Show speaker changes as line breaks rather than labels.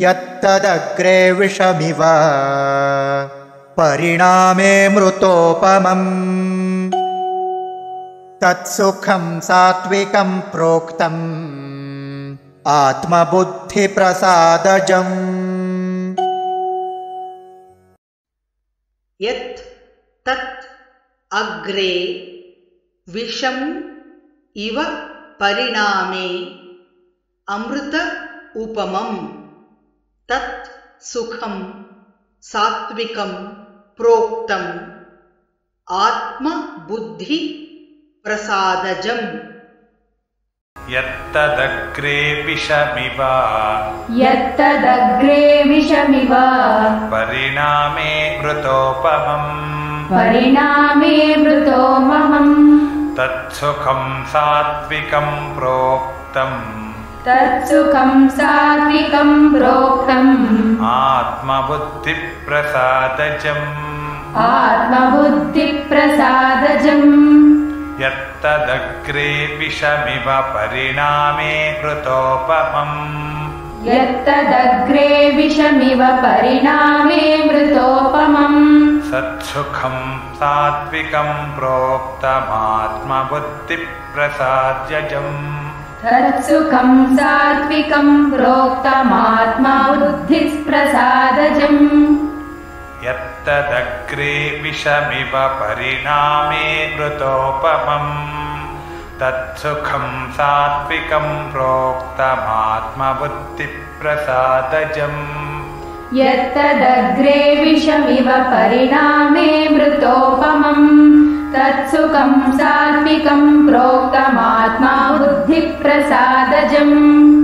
यत्तदग्रे विषमिव परिणामे मृतोपमम् तत्सुखं सात्विकं प्रोक्तम् आत्मबुद्धिप्रसादजम्।
यत् तत् अग्रे विषम् इव परिणामे अमृत उपमम् तत् सुखं सात्विकं प्रोक्तम् आत्मबुद्धि प्रसादजम्।
यत्तदग्रे विषमिव परिणामे मृतोपमम् तत्सुखं सात्विकं प्रोक्तम् आत्मबुद्धिप्रसादजम्। यत्तदग्रे विषमिव परिणामे मृतोपमम् तत्सुखं सात्विकं प्रोक्तमात्मबुद्धिप्रसादजम्। यत्तदग्रे विषमिव परिणामे मृतोपमम् तत्सुखं सात्विकं प्रोक्तमात्मबुद्धिप्रसादजम्।
यत्तदग्रे विषमिव परिणामे मृतोपमम् तत्सुखं सात्विकं प्रोक्तमात्मबुद्धिप्रसादजम्।